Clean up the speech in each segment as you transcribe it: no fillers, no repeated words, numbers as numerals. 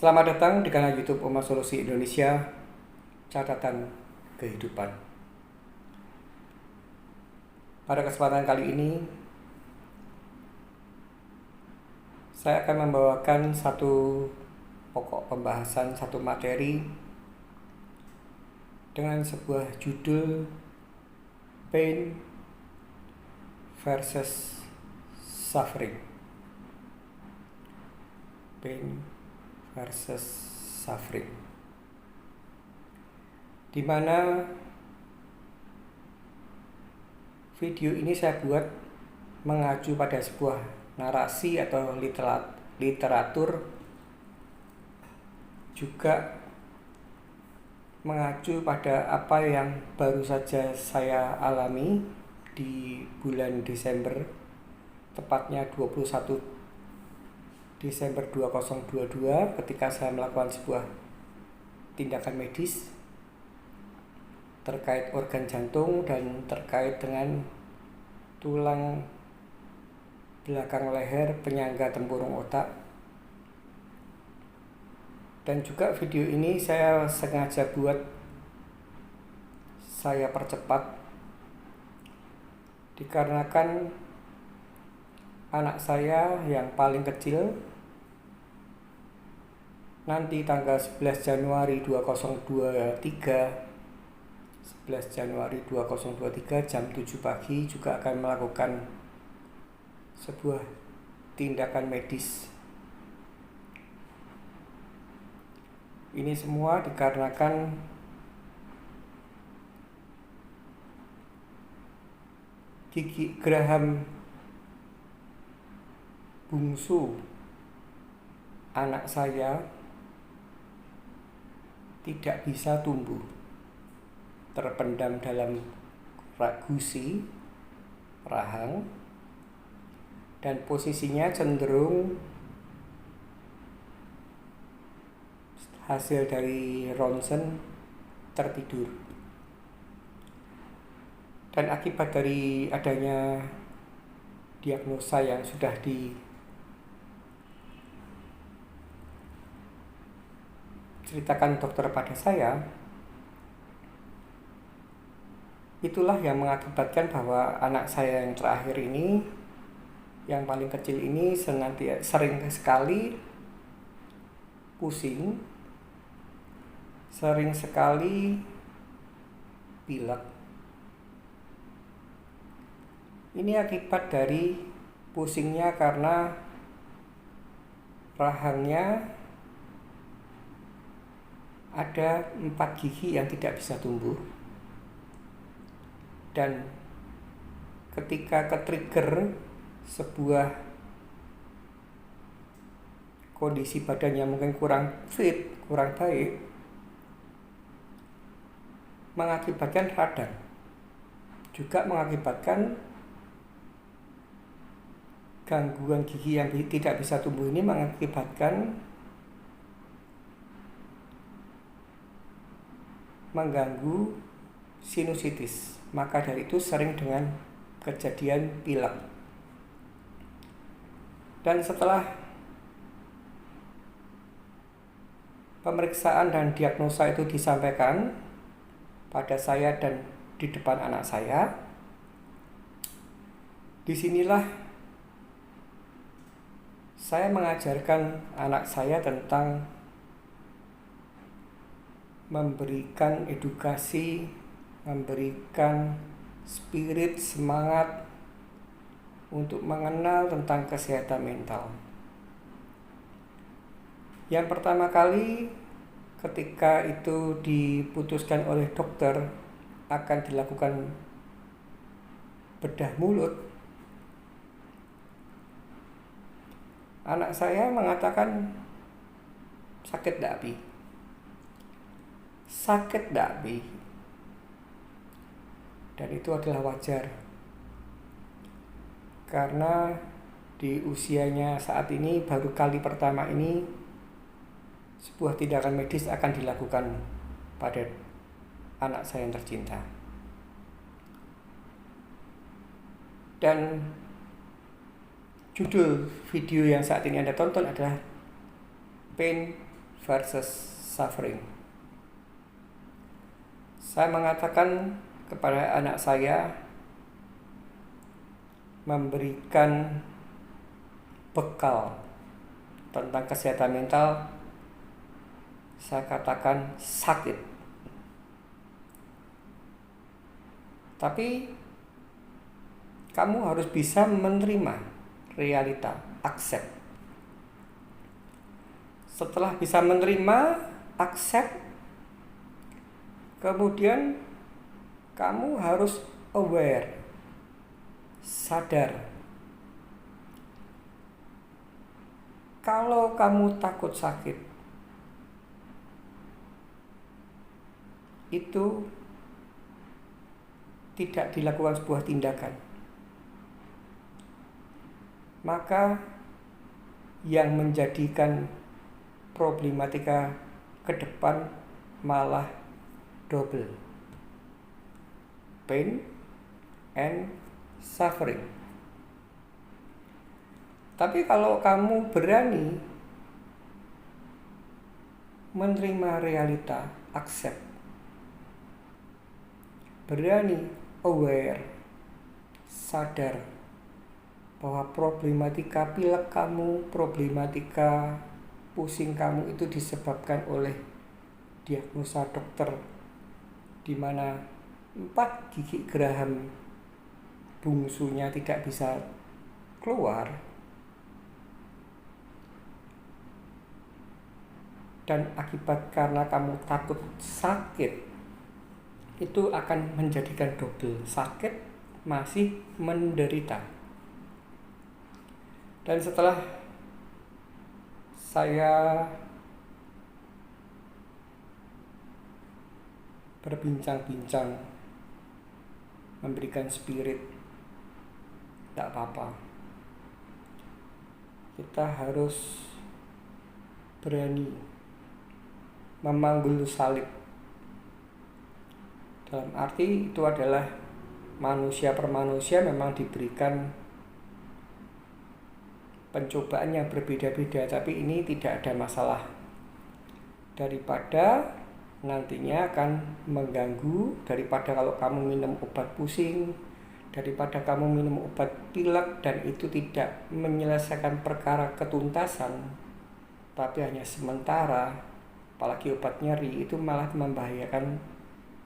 Selamat datang di kanal YouTube Oma Solusi Indonesia, Catatan Kehidupan. Pada kesempatan kali ini, saya akan membawakan satu pokok pembahasan, satu materi dengan sebuah judul Pain versus Suffering. Pain versus Suffering. Di mana video ini saya buat mengacu pada sebuah narasi atau literatur, juga mengacu pada apa yang baru saja saya alami di bulan Desember, tepatnya 21 Desember 2022, ketika saya melakukan sebuah tindakan medis terkait organ jantung dan terkait dengan tulang belakang leher penyangga tempurung otak. Dan juga video ini saya sengaja buat saya percepat dikarenakan anak saya yang paling kecil nanti tanggal 11 Januari 2023 jam 7 pagi juga akan melakukan sebuah tindakan medis. Ini semua dikarenakan gigi geraham bungsu anak saya tidak bisa tumbuh, terpendam dalam gusi rahang, dan posisinya cenderung hasil dari ronsen tertidur. Dan akibat dari adanya diagnosa yang sudah diceritakan dokter pada saya, itulah yang mengakibatkan bahwa anak saya yang terakhir ini, yang paling kecil ini, sering sekali pusing, sering sekali pilek. Ini akibat dari pusingnya karena rahangnya ada 4 gigi yang tidak bisa tumbuh, dan ketika ke-trigger sebuah kondisi badan yang mungkin kurang fit, kurang baik, mengakibatkan radang, juga mengakibatkan gangguan gigi yang tidak bisa tumbuh ini mengakibatkan mengganggu sinusitis. Maka dari itu sering dengan kejadian pilek. Dan setelah pemeriksaan dan diagnosa itu disampaikan pada saya dan di depan anak saya, disinilah saya mengajarkan anak saya tentang memberikan edukasi, memberikan spirit, semangat untuk mengenal tentang kesehatan mental. Yang pertama kali ketika itu diputuskan oleh dokter akan dilakukan bedah mulut, anak saya mengatakan, sakit dak Bi? Sakit dak Bi? Dan itu adalah wajar, karena di usianya saat ini baru kali pertama ini sebuah tindakan medis akan dilakukan pada anak saya yang tercinta. Dan judul video yang saat ini Anda tonton adalah Pain versus suffering. Saya mengatakan kepada anak saya, memberikan bekal tentang kesehatan mental, saya katakan sakit. Tapi kamu harus bisa menerima realita, accept. Setelah bisa menerima, accept, kemudian kamu harus aware, sadar. Kalau kamu takut sakit, itu tidak dilakukan sebuah tindakan, maka yang menjadikan problematika ke depan malah double, pain and suffering. Tapi kalau kamu berani menerima realita, accept, berani aware, sadar bahwa problematika pilek kamu, problematika pusing kamu itu disebabkan oleh diagnosa dokter di mana 4 gigi geraham bungsunya tidak bisa keluar, dan akibat karena kamu takut sakit, itu akan menjadikan double sakit, masih menderita. Dan setelah saya berbincang-bincang, memberikan spirit, tidak apa-apa, kita harus berani memanggul salib. Dalam arti itu adalah manusia per manusia memang diberikan pencobaan yang berbeda-beda, tapi ini tidak ada masalah. Daripada nantinya akan mengganggu, daripada kalau kamu minum obat pusing, daripada kamu minum obat pilek dan itu tidak menyelesaikan perkara ketuntasan, tapi hanya sementara, apalagi obat nyeri, itu malah membahayakan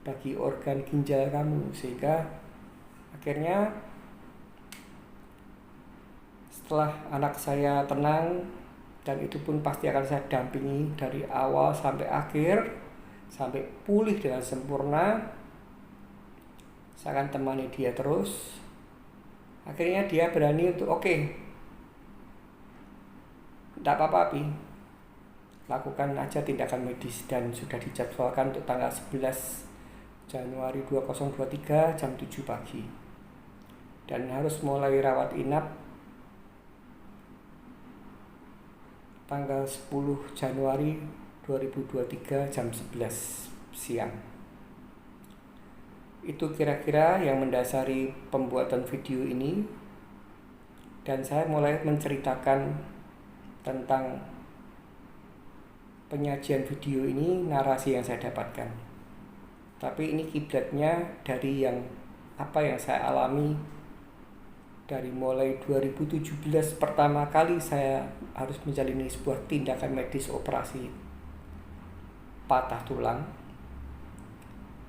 bagi organ ginjal kamu. Sehingga akhirnya setelah anak saya tenang, dan itu pun pasti akan saya dampingi dari awal sampai akhir, sampai pulih dengan sempurna, saya akan temani dia terus. Akhirnya dia berani untuk oke, tidak apa-apa Pi, lakukan aja tindakan medis, dan sudah dijadwalkan untuk tanggal 11 Januari 2023 jam 7 pagi, dan harus mulai rawat inap tanggal 10 Januari 2023 jam 11 siang. Itu kira-kira yang mendasari pembuatan video ini, dan saya mulai menceritakan tentang penyajian video ini, narasi yang saya dapatkan. Tapi ini kiblatnya dari yang apa yang saya alami dari mulai 2017 pertama kali saya harus menjalani sebuah tindakan medis, operasi patah tulang,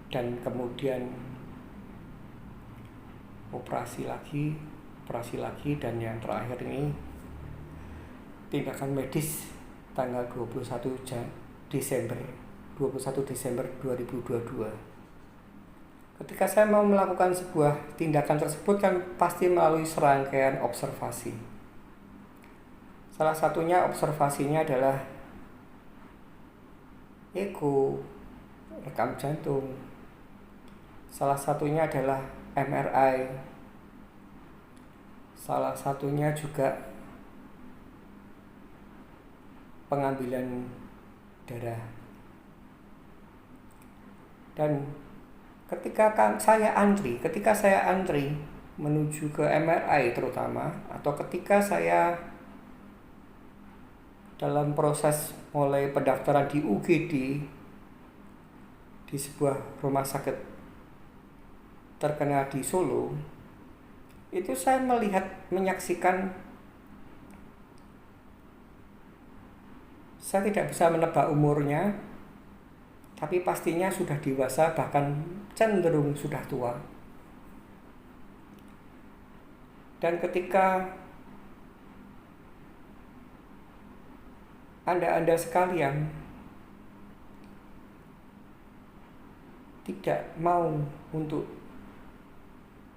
dan kemudian operasi lagi, dan yang terakhir ini tindakan medis tanggal 21 Desember 2022. Ketika saya mau melakukan sebuah tindakan tersebut kan pasti melalui serangkaian observasi. Salah satunya observasinya adalah eko, rekam jantung. Salah satunya adalah MRI. Salah satunya juga pengambilan darah. Dan ketika saya antri menuju ke MRI terutama, atau ketika saya dalam proses mulai pendaftaran di UGD di sebuah rumah sakit terkenal di Solo, itu saya menyaksikan, saya tidak bisa menebak umurnya, tapi pastinya sudah dewasa, bahkan cenderung sudah tua. Dan ketika Anda sekalian tidak mau untuk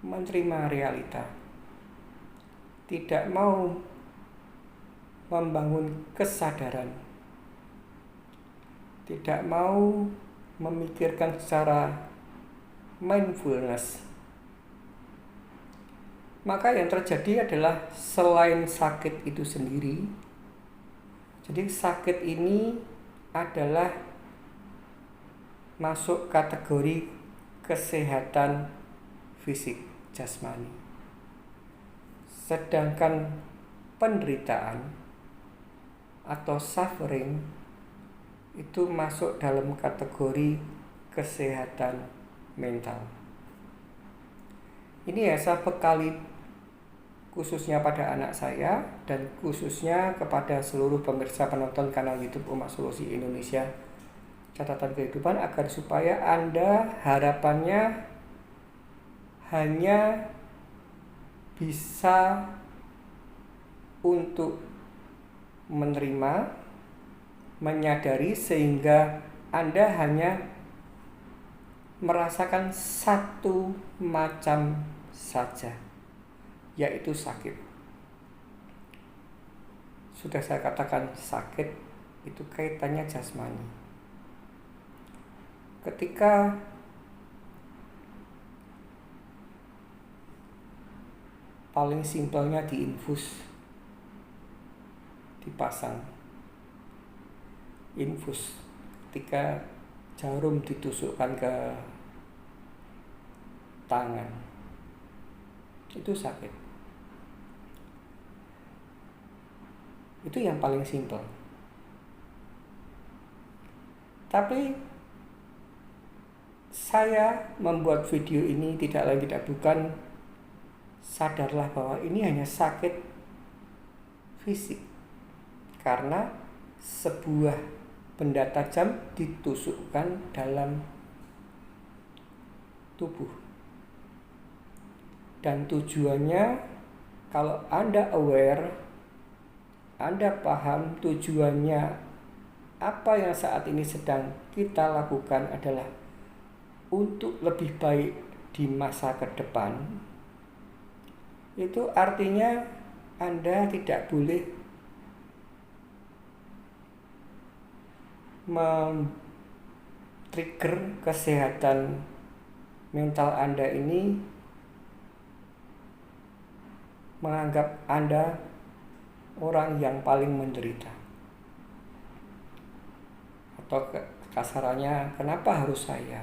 menerima realita, tidak mau membangun kesadaran, tidak mau memikirkan secara mindfulness, maka yang terjadi adalah selain sakit itu sendiri, jadi sakit ini adalah masuk kategori kesehatan fisik jasmani, sedangkan penderitaan atau suffering itu masuk dalam kategori kesehatan mental. Ini ya saya bekali khususnya pada anak saya dan khususnya kepada seluruh pemirsa penonton kanal YouTube Umat Solusi Indonesia Catatan Kehidupan, agar supaya Anda harapannya hanya bisa untuk menerima, menyadari, sehingga Anda hanya merasakan satu macam saja, yaitu sakit. Sudah saya katakan, sakit itu kaitannya jasmani. Ketika paling simpelnya diinfus, dipasang infus, ketika jarum ditusukkan ke tangan, itu sakit. Itu yang paling simpel. Tapi saya membuat video ini tidak lain tidak bukan, sadarlah bahwa ini hanya sakit fisik karena sebuah benda tajam ditusukkan dalam tubuh. Dan tujuannya, kalau Anda aware, Anda paham tujuannya apa yang saat ini sedang kita lakukan adalah untuk lebih baik di masa ke depan, itu artinya Anda tidak boleh men-trigger kesehatan mental Anda ini, menganggap Anda orang yang paling menderita, atau kasarannya, kenapa harus saya?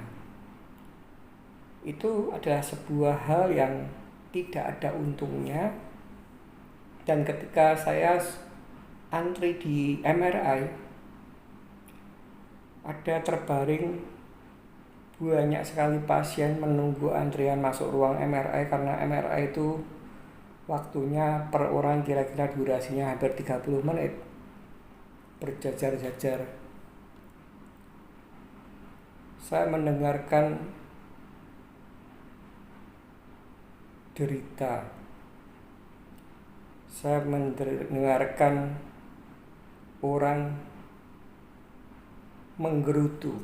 Itu adalah sebuah hal yang tidak ada untungnya. Dan ketika saya antri di MRI, ada terbaring banyak sekali pasien menunggu antrian masuk ruang MRI, karena MRI itu waktunya per orang kira-kira durasinya hampir 30 menit, berjajar-jajar. Saya mendengarkan derita, saya mendengarkan orang menggerutu,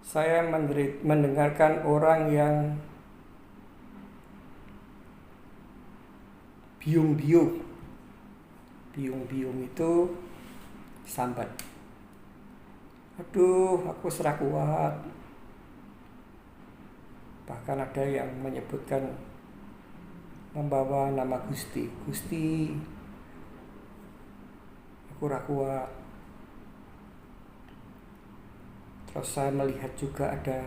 saya mendengarkan orang yang biung-biung. Biung-biung itu sambat, aduh aku serak kuat. Bahkan ada yang menyebutkan, membawa nama Gusti, Gusti aku ra kuat. Terus saya melihat juga ada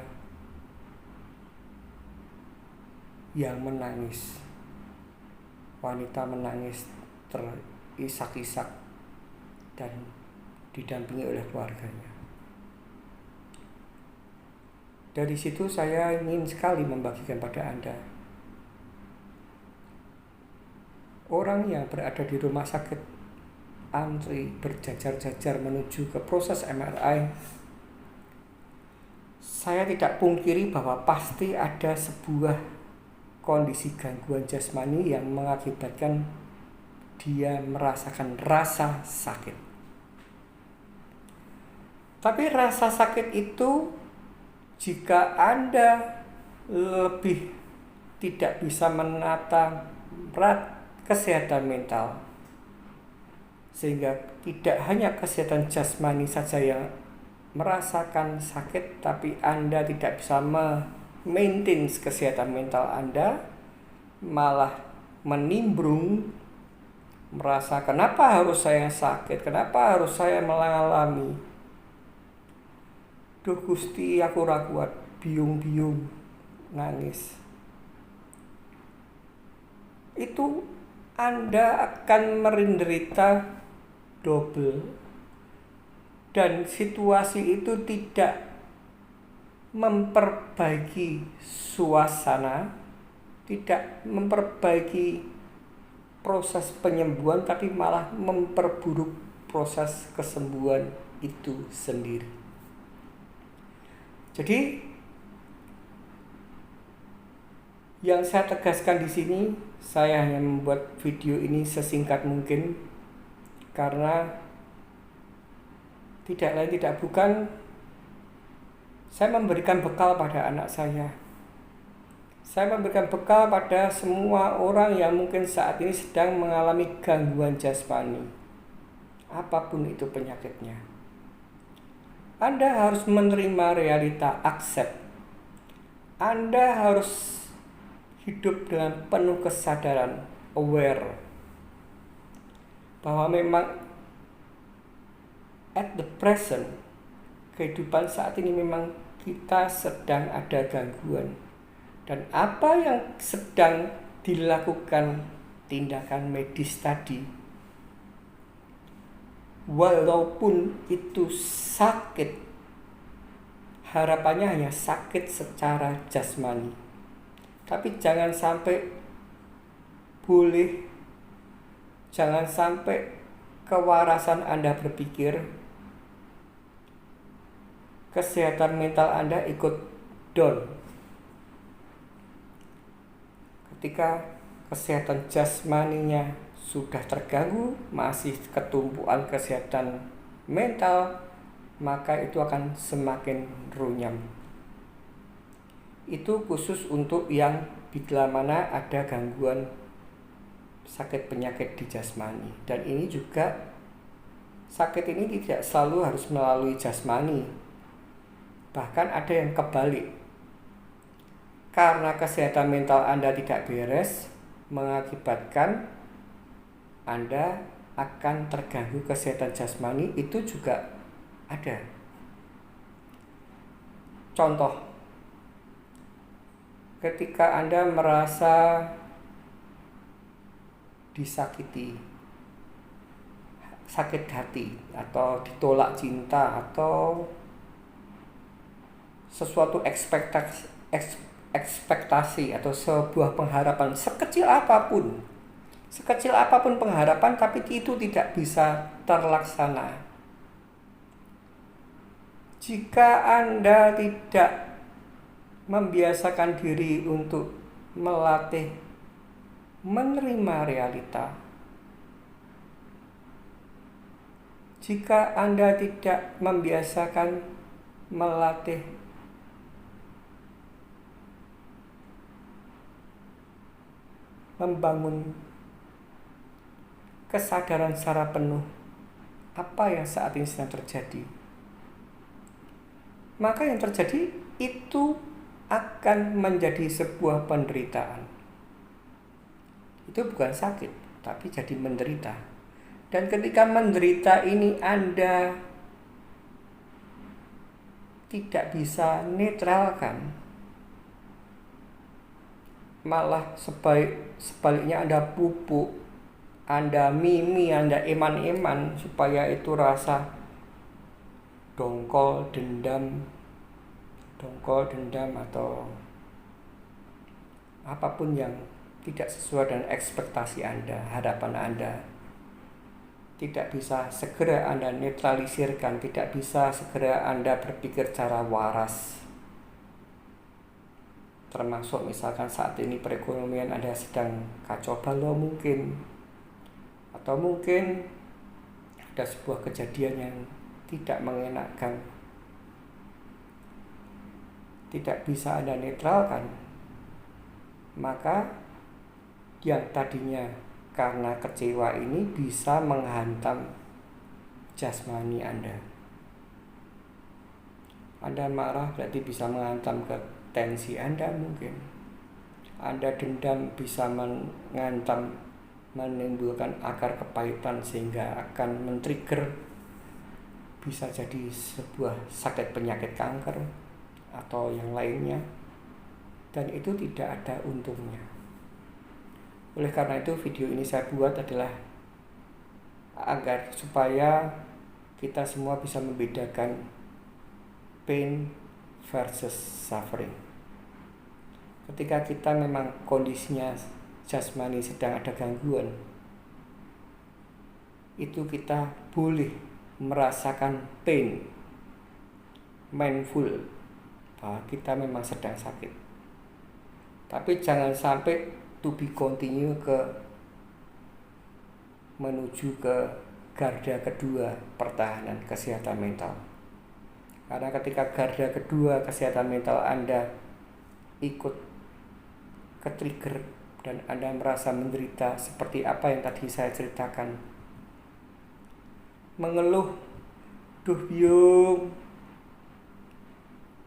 yang menangis, wanita menangis terisak-isak dan didampingi oleh keluarganya. Dari situ saya ingin sekali membagikan pada Anda, orang yang berada di rumah sakit antri berjajar-jajar menuju ke proses MRI, saya tidak pungkiri bahwa pasti ada sebuah kondisi gangguan jasmani yang mengakibatkan dia merasakan rasa sakit. Tapi rasa sakit itu, jika Anda lebih tidak bisa menata kesehatan mental, sehingga tidak hanya kesehatan jasmani saja yang merasakan sakit, tapi Anda tidak bisa maintain kesehatan mental Anda, malah menimbrung merasa kenapa harus saya sakit, kenapa harus saya mengalami, duh Gusti aku ora kuat, biung-biung nangis, itu Anda akan menderita double, dan situasi itu tidak memperbaiki suasana, tidak memperbaiki proses penyembuhan, tapi malah memperburuk proses kesembuhan itu sendiri. Jadi yang saya tegaskan di sini, saya hanya membuat video ini sesingkat mungkin karena tidak lain tidak bukan saya memberikan bekal pada anak saya. Saya memberikan bekal pada semua orang yang mungkin saat ini sedang mengalami gangguan jasmani, apapun itu penyakitnya. Anda harus menerima realita, accept. Anda harus hidup dengan penuh kesadaran, aware, bahwa memang at the present, kehidupan saat ini memang kita sedang ada gangguan. Dan apa yang sedang dilakukan tindakan medis tadi, walaupun itu sakit, harapannya hanya sakit secara jasmani. Tapi jangan sampai jangan sampai kewarasan Anda berpikir kesehatan mental Anda ikut down. Ketika kesehatan jasmaninya sudah terganggu, masih ketumpuan kesehatan mental, maka itu akan semakin runyam. Itu khusus untuk yang bila mana ada gangguan sakit penyakit di jasmani. Dan ini juga, sakit ini tidak selalu harus melalui jasmani. Bahkan ada yang kebalik. Karena kesehatan mental Anda tidak beres, mengakibatkan Anda akan terganggu kesehatan jasmani, itu juga ada. Contoh, ketika Anda merasa disakiti, sakit hati, atau ditolak cinta, atau sesuatu ekspektasi atau sebuah pengharapan sekecil apapun pengharapan, tapi itu tidak bisa terlaksana. Jika Anda tidak membiasakan diri untuk melatih menerima realita, jika Anda tidak membiasakan melatih membangun kesadaran secara penuh apa yang saat ini sedang terjadi, maka yang terjadi itu akan menjadi sebuah penderitaan. Itu bukan sakit, tapi jadi menderita. Dan ketika menderita ini Anda tidak bisa netralkan, malah sebaliknya Anda pupuk, Anda mimi, Anda eman-eman supaya itu rasa dongkol, dendam atau apapun yang tidak sesuai dengan ekspektasi Anda, harapan Anda, tidak bisa segera Anda netralisirkan, tidak bisa segera Anda berpikir secara waras. Termasuk misalkan saat ini perekonomian Anda sedang kacau balau mungkin, atau mungkin ada sebuah kejadian yang tidak mengenakan, tidak bisa Anda netralkan, maka yang tadinya karena kecewa ini bisa menghantam jasmani Anda. Anda marah berarti bisa menghantam ke tensi Anda mungkin. Anda dendam bisa menghantam, menimbulkan akar kepahitan sehingga akan men-trigger bisa jadi sebuah sakit penyakit kanker atau yang lainnya, dan itu tidak ada untungnya. Oleh karena itu video ini saya buat adalah agar supaya kita semua bisa membedakan pain versus suffering. Ketika kita memang kondisinya jasmani sedang ada gangguan, itu kita boleh merasakan pain, mindful bahwa kita memang sedang sakit. Tapi jangan sampai to be continue menuju ke garda kedua pertahanan kesehatan mental. Karena ketika garda kedua kesehatan mental Anda ikut ke-trigger dan Anda merasa menderita seperti apa yang tadi saya ceritakan, mengeluh, duh biung,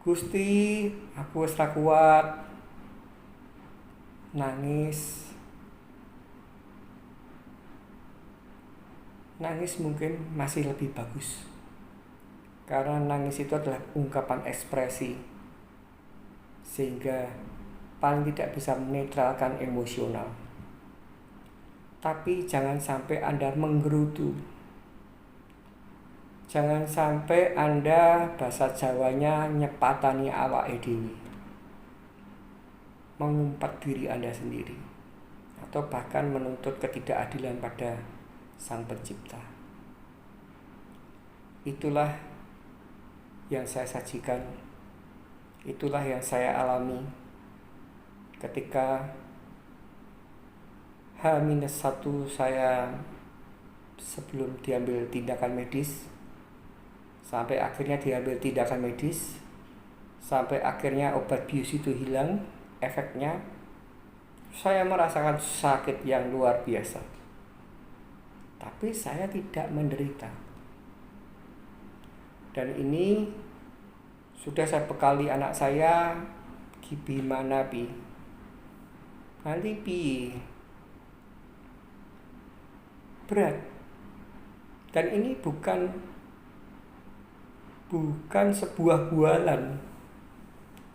Gusti aku wis ra kuat, nangis mungkin masih lebih bagus, karena nangis itu adalah ungkapan ekspresi sehingga paling tidak bisa menetralkan emosional. Tapi jangan sampai Anda menggerutu, jangan sampai Anda bahasa Jawanya nyepatani awake dhewe, mengumpat diri Anda sendiri, atau bahkan menuntut ketidakadilan pada Sang Pencipta. Itulah yang saya sajikan, itulah yang saya alami ketika H-1 saya sebelum diambil tindakan medis, sampai akhirnya diambil tindakan medis, sampai akhirnya obat bius itu hilang efeknya. Saya merasakan sakit yang luar biasa, tapi saya tidak menderita. Dan ini sudah saya bekali anak saya, gimana pi, nanti pi, berat. Dan ini bukan sebuah bualan.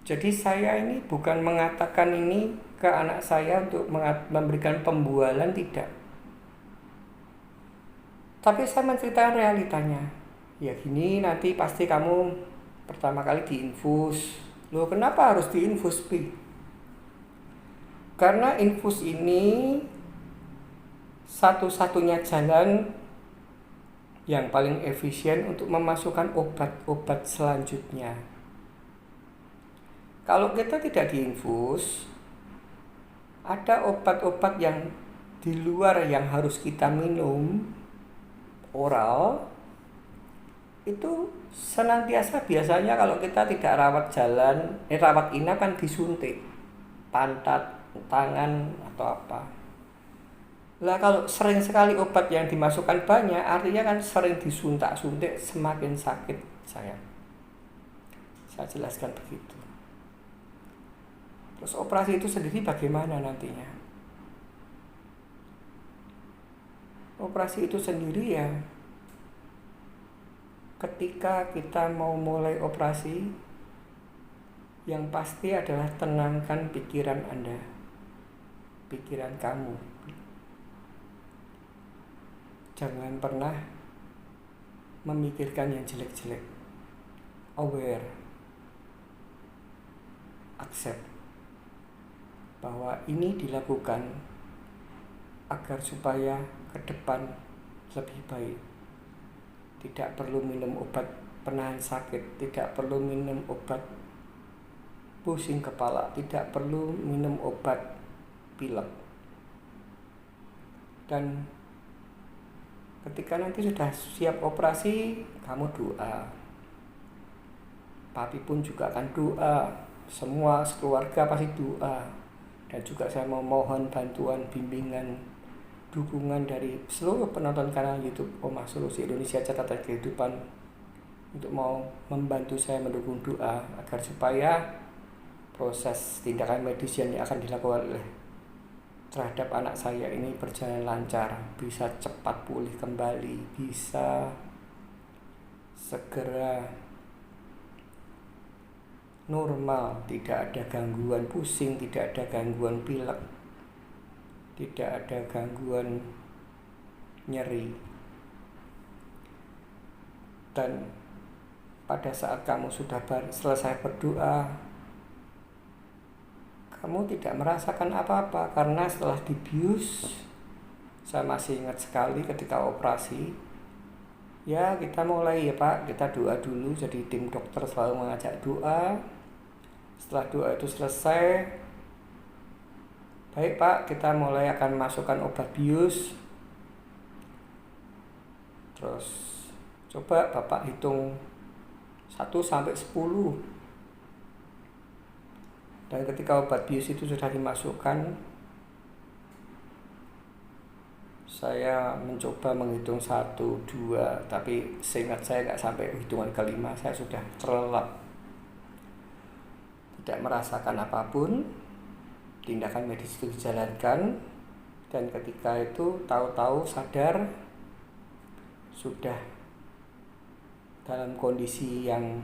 Jadi saya ini bukan mengatakan ini ke anak saya untuk memberikan pembualan, tidak. Tapi saya menceritakan realitanya. Ya gini, nanti pasti kamu pertama kali diinfus. Loh, kenapa harus diinfus, Pi? Karena infus ini satu-satunya jalan yang paling efisien untuk memasukkan obat-obat selanjutnya. Kalau kita tidak diinfus, ada obat-obat yang di luar yang harus kita minum oral, itu senantiasa biasanya kalau kita tidak rawat rawat inap kan disuntik pantat, tangan atau apa. Lah kalau sering sekali obat yang dimasukkan banyak, artinya kan sering disuntak-suntik, semakin sakit saya jelaskan begitu. Terus operasi itu sendiri bagaimana nantinya? Operasi itu sendiri ya, ketika kita mau mulai operasi, yang pasti adalah tenangkan pikiran Anda, pikiran kamu. Jangan pernah memikirkan yang jelek-jelek. Aware, accept bahwa ini dilakukan agar supaya ke depan lebih baik. Tidak perlu minum obat penahan sakit, tidak perlu minum obat pusing kepala, tidak perlu minum obat pilek. Dan ketika nanti sudah siap operasi, kamu doa. Papi pun juga akan doa. Semua keluarga pasti doa. Dan juga saya memohon bantuan, bimbingan, dukungan dari seluruh penonton kanal YouTube Omah Solusi Indonesia Catatan Kehidupan untuk mau membantu saya mendukung doa agar supaya proses tindakan medis yang akan dilakukan terhadap anak saya ini berjalan lancar, bisa cepat pulih kembali, bisa segera normal, tidak ada gangguan pusing, tidak ada gangguan pilek, tidak ada gangguan nyeri. Dan pada saat kamu sudah selesai berdoa, kamu tidak merasakan apa-apa karena setelah dibius, saya masih ingat sekali ketika operasi, ya kita mulai ya Pak, kita doa dulu. Jadi tim dokter selalu mengajak doa. Setelah doa itu selesai, baik Pak, kita mulai akan masukkan obat bius. Terus coba Bapak hitung 1 sampai 10. Dan ketika obat bius itu sudah dimasukkan, saya mencoba menghitung 1, 2, tapi seingat saya nggak sampai hitungan kelima, saya sudah terlelap, tidak merasakan apapun. Tindakan medis itu dijalankan, dan ketika itu tahu-tahu sadar sudah dalam kondisi yang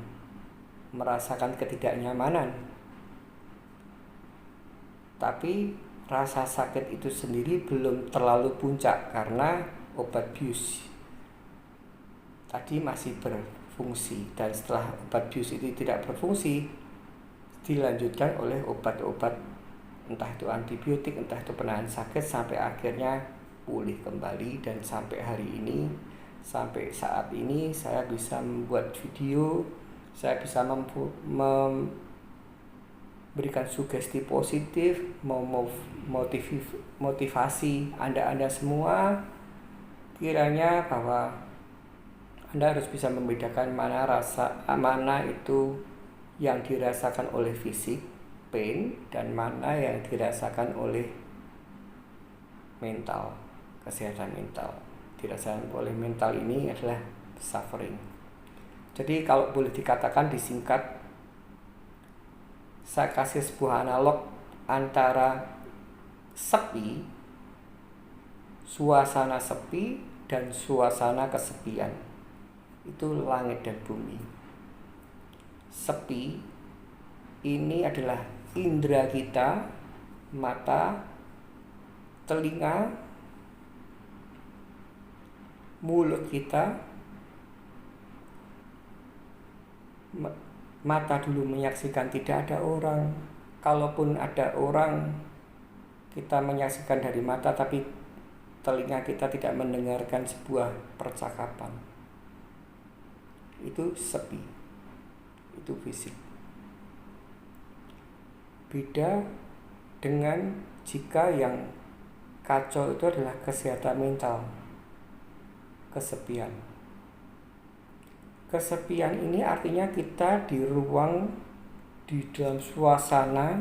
merasakan ketidaknyamanan. Tapi rasa sakit itu sendiri belum terlalu puncak karena obat bius tadi masih berfungsi. Dan setelah obat bius itu tidak berfungsi, dilanjutkan oleh obat-obat, entah itu antibiotik, entah itu penahan sakit, sampai akhirnya pulih kembali. Dan sampai hari ini, sampai saat ini saya bisa membuat video, saya bisa berikan sugesti positif, motivasi Anda semua, kiranya bahwa Anda harus bisa membedakan mana itu yang dirasakan oleh fisik, pain, dan mana yang dirasakan oleh mental, kesehatan mental. Dirasakan oleh mental ini adalah suffering. Jadi kalau boleh dikatakan disingkat, saya kasih sebuah analog antara sepi, suasana sepi, dan suasana kesepian. Itu langit dan bumi. Sepi ini adalah indera kita, mata, telinga, mulut kita. Mata dulu menyaksikan tidak ada orang. Kalaupun ada orang, kita menyaksikan dari mata, tapi telinga kita tidak mendengarkan sebuah percakapan. Itu sepi, itu fisik. Beda dengan jika yang kacau itu adalah kesehatan mental, kesepian. Kesepian ini artinya kita di ruang, di dalam suasana,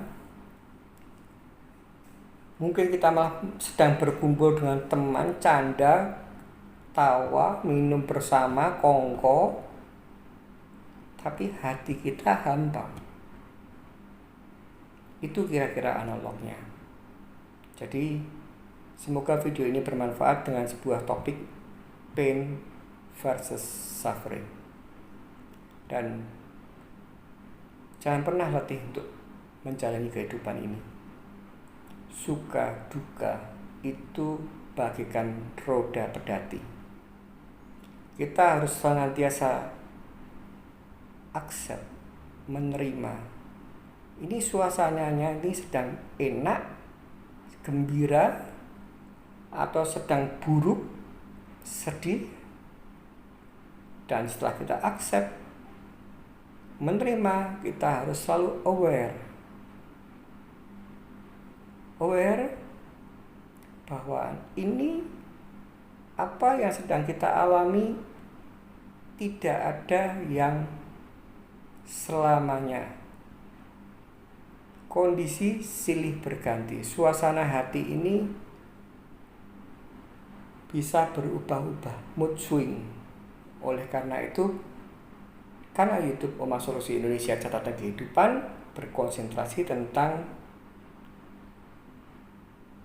mungkin kita malah sedang berkumpul dengan teman, canda, tawa, minum bersama, kongko, tapi hati kita hampa. Itu kira-kira analognya. Jadi semoga video ini bermanfaat dengan sebuah topik pain versus suffering. Dan jangan pernah letih untuk menjalani kehidupan ini. Suka duka itu bagikan roda pedati. kita harus senantiasa accept, menerima. Ini suasananya ini sedang enak, gembira, atau sedang buruk, sedih. Dan setelah kita accept, menerima, kita harus selalu aware bahwa ini apa yang sedang kita alami tidak ada yang selamanya. Kondisi silih berganti. Suasana hati ini bisa berubah-ubah, mood swing. Oleh karena itu, karena YouTube Oma Solusi Indonesia Catatan Kehidupan berkonsentrasi tentang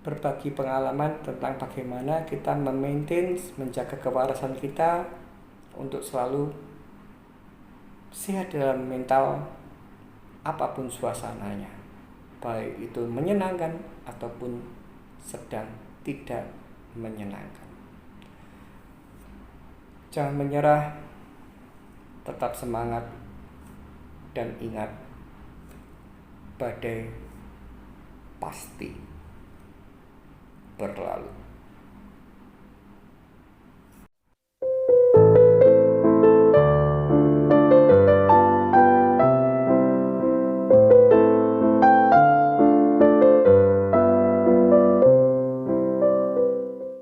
berbagi pengalaman tentang bagaimana kita memaintain, menjaga kewarasan kita untuk selalu sehat dalam mental apapun suasananya, baik itu menyenangkan ataupun sedang tidak menyenangkan. Jangan menyerah, tetap semangat, dan ingat, badai pasti berlalu.